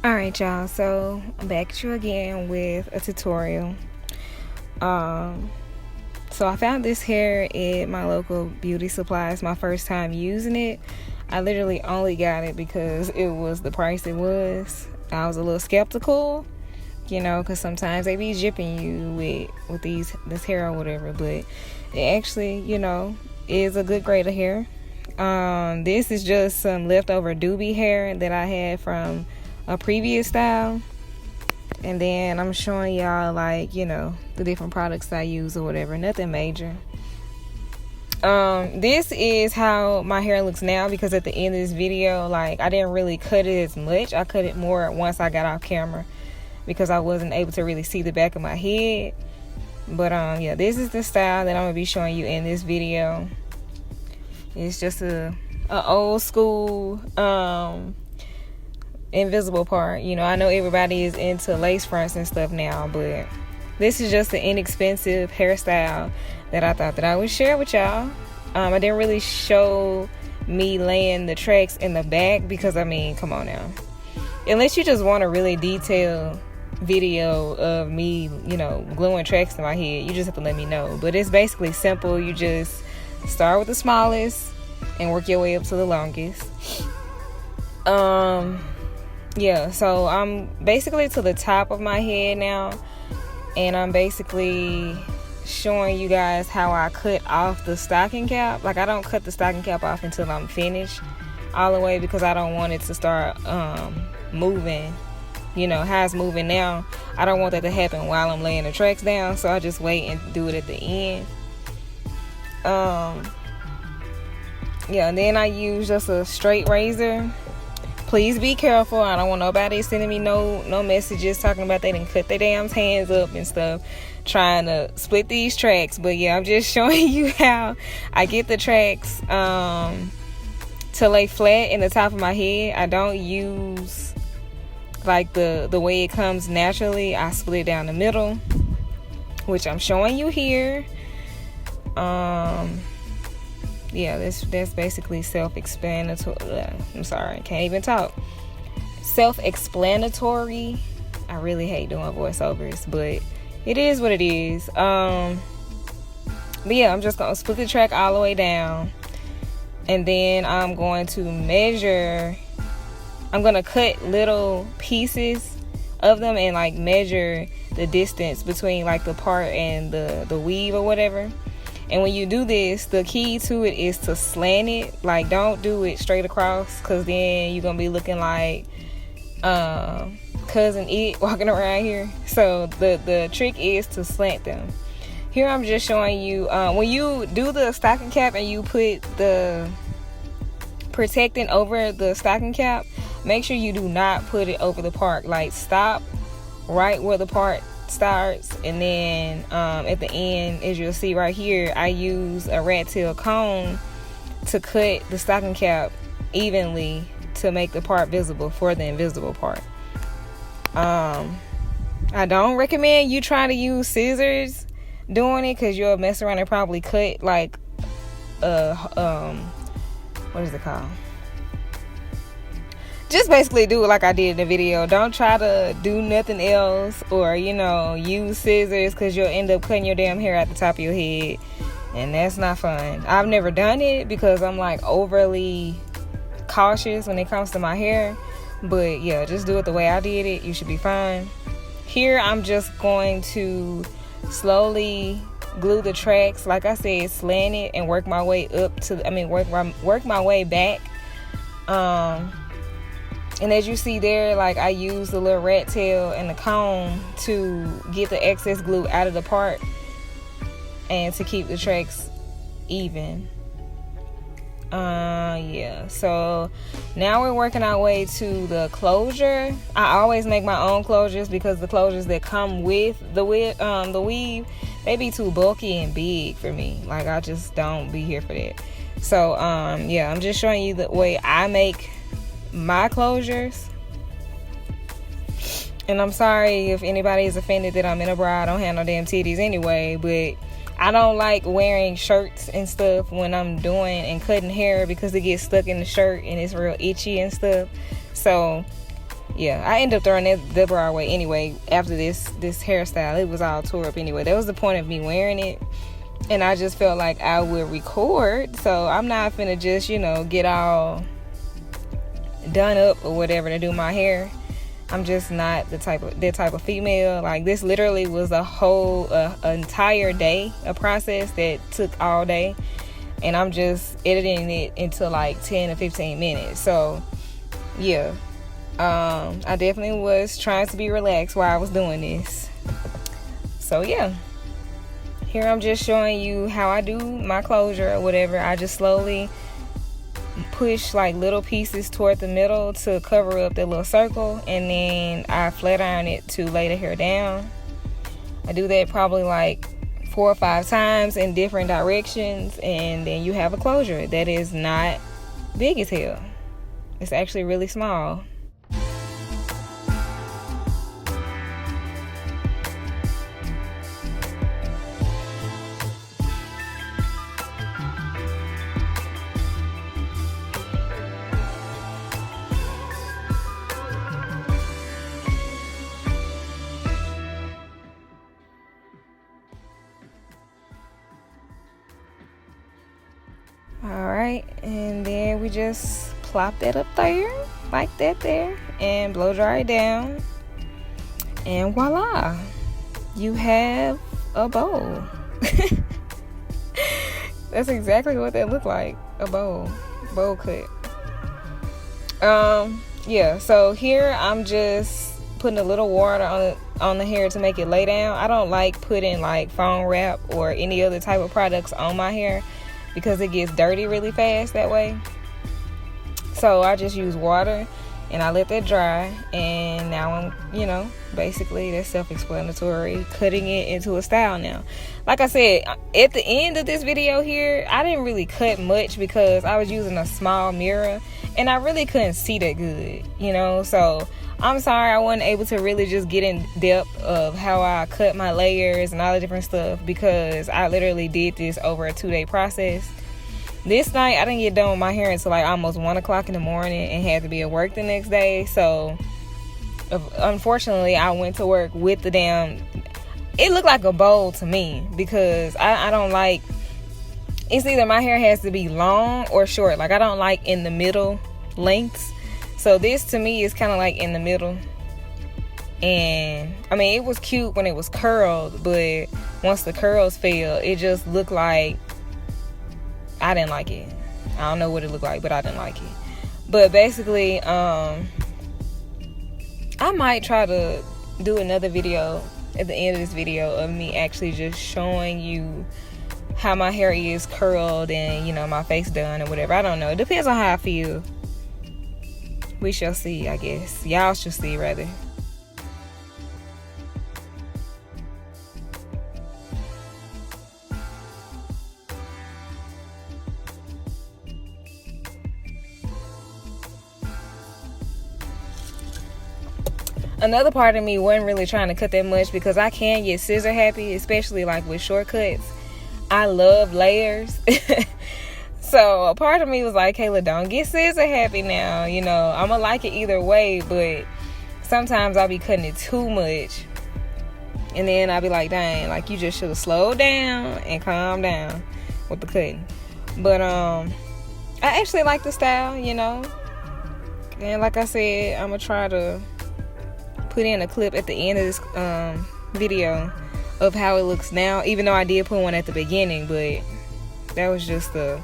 Alright, y'all, so I'm back at you again with a tutorial. So I found this hair at my local beauty supply. It's my first time using it. I literally only got it because it was the price it was. I was a little skeptical, because sometimes they be jipping you with this hair or whatever, but it actually, is a good grade of hair. This is just some leftover doobie hair that I had from a previous style, and then I'm showing y'all the different products I use or whatever. Nothing major. This is how my hair looks now, because at the end of this video, I didn't really cut it as much. I cut it more once I got off camera because I wasn't able to really see the back of my head. But this is the style that I'm gonna be showing you in this video. It's just a old school invisible part. I know everybody is into lace fronts and stuff now, but this is just an inexpensive hairstyle that I thought that I would share with y'all. I didn't really show me laying the tracks in the back because, come on now. Unless you just want a really detailed video of me, gluing tracks to my head, you just have to let me know. But it's basically simple. You just start with the smallest and work your way up to the longest. So I'm basically to the top of my head now, and I'm basically showing you guys how I cut off the stocking cap. I don't cut the stocking cap off until I'm finished all the way, because I don't want it to start moving, how it's moving now. I don't want that to happen while I'm laying the tracks down, so I just wait and do it at the end. And then I use just a straight razor. Please be careful. I don't want nobody sending me no messages talking about they didn't cut their damn hands up and stuff trying to split these tracks. But I'm just showing you how I get the tracks to lay flat in the top of my head. I don't use the way it comes naturally. I split it down the middle, which I'm showing you here. That's basically self-explanatory. I'm sorry, I can't even talk. Self-explanatory. I really hate doing voiceovers, but it is what it is. I'm just gonna split the track all the way down, and then I'm going to measure. I'm gonna cut little pieces of them and measure the distance between the part and the weave or whatever. And when you do this, the key to it is to slant it. Don't do it straight across, because then you're going to be looking like Cousin It walking around here. So the trick is to slant them. Here I'm just showing you, when you do the stocking cap and you put the protectant over the stocking cap, make sure you do not put it over the part. Stop right where the part starts, and then at the end, as you'll see right here, I use a rat tail comb to cut the stocking cap evenly to make the part visible for the invisible part. I don't recommend you try to use scissors doing it, because you'll mess around and probably cut what is it called? Just basically do it like I did in the video. Don't try to do nothing else, or use scissors, because you'll end up cutting your damn hair at the top of your head, and that's not fun. I've never done it because I'm overly cautious when it comes to my hair, but just do it the way I did it. You should be fine. Here I'm just going to slowly glue the tracks, like I said, slant it and work my way up to work my way back. And as you see there, I use the little rat tail and the comb to get the excess glue out of the part and to keep the tracks even. So now we're working our way to the closure. I always make my own closures, because the closures that come with the weave, they be too bulky and big for me. I just don't be here for that. So I'm just showing you the way I make my closures. And I'm sorry if anybody is offended that I'm in a bra. I don't have no damn titties anyway, but I don't like wearing shirts and stuff when I'm doing and cutting hair, because it gets stuck in the shirt and it's real itchy and stuff. So yeah, I ended up throwing the bra away anyway after this hairstyle. It was all tore up anyway. That was the point of me wearing it. And I just felt like I would record. So I'm not finna just, get all done up or whatever to do my hair. I'm just not that type of female. Like, this literally was a whole entire day, a process that took all day. And I'm just editing it into like 10 or 15 minutes. So, yeah. I definitely was trying to be relaxed while I was doing this. So, yeah. Here I'm just showing you how I do my closure or whatever. I just slowly push like little pieces toward the middle to cover up the little circle, and then I flat iron it to lay the hair down. I do that probably like 4 or 5 times in different directions, and then you have a closure that is not big as hell. It's actually really small. Alright, and then we just plop that up there, like that there, and blow dry it down. And voila, you have a bowl. That's exactly what that looked like, a bowl cut. Yeah, so here I'm just putting a little water on the hair to make it lay down. I don't like putting like foam wrap or any other type of products on my hair, because it gets dirty really fast that way. So I just use water and I let that dry, and now I'm, basically that's self-explanatory, cutting it into a style now. Like I said, at the end of this video here, I didn't really cut much because I was using a small mirror and I really couldn't see that good, so I'm sorry I wasn't able to really just get in depth of how I cut my layers and all the different stuff, because I literally did this over a 2-day process. This night, I didn't get done with my hair until like almost 1 o'clock in the morning and had to be at work the next day. So, unfortunately, I went to work with it looked like a bowl to me, because I don't like, it's either my hair has to be long or short. Like, I don't like in the middle lengths. So this to me is kind of like in the middle. And I mean, it was cute when it was curled, but once the curls fell, it just looked like I didn't like it. I don't know what it looked like, but I didn't like it. But basically, I might try to do another video at the end of this video of me actually just showing you how my hair is curled and, my face done or whatever. I don't know. It depends on how I feel. We shall see, I guess. Y'all shall see, rather. Another part of me wasn't really trying to cut that much, because I can get scissor happy, especially like with shortcuts. I love layers. So a part of me was like, Kayla, don't get scissor happy now. I'm going to like it either way, but sometimes I'll be cutting it too much. And then I'll be like, dang, like you just should have slowed down and calmed down with the cutting. But I actually like the style, And like I said, I'm going to try to put in a clip at the end of this video of how it looks now, even though I did put one at the beginning, but that was just a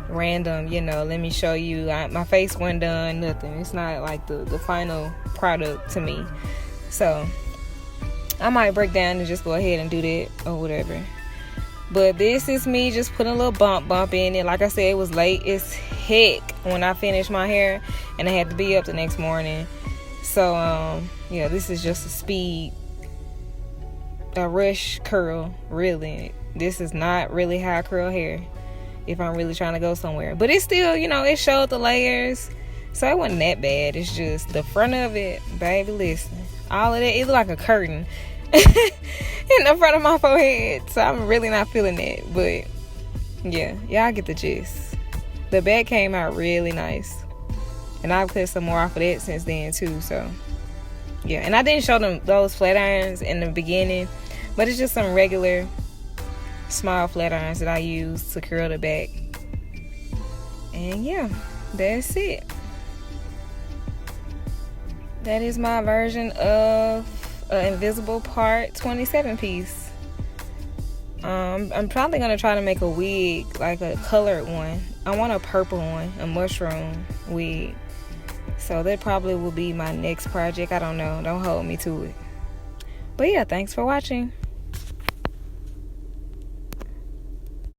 random, let me show you. My face wasn't done, nothing. It's not like the final product to me. So I might break down and just go ahead and do that or whatever. But this is me just putting a little bump in it. Like I said, it was late as heck when I finished my hair, and I had to be up the next morning. So yeah, this is just a rush curl, really. This is not really how I curl hair if I'm really trying to go somewhere. But it's still, it showed the layers. So it wasn't that bad. It's just the front of it, baby, listen. All of that, it looked like a curtain in the front of my forehead. So I'm really not feeling that. But yeah, y'all get the gist. The back came out really nice. And I've cut some more off of that since then too. So yeah, and I didn't show them those flat irons in the beginning, but it's just some regular small flat irons that I use to curl the back. And yeah, that's it. That is my version of an invisible part 27 piece. I'm probably gonna try to make a wig, like a colored one. I want a purple one, a mushroom wig. So that probably will be my next project. I don't know. Don't hold me to it. But yeah, thanks for watching.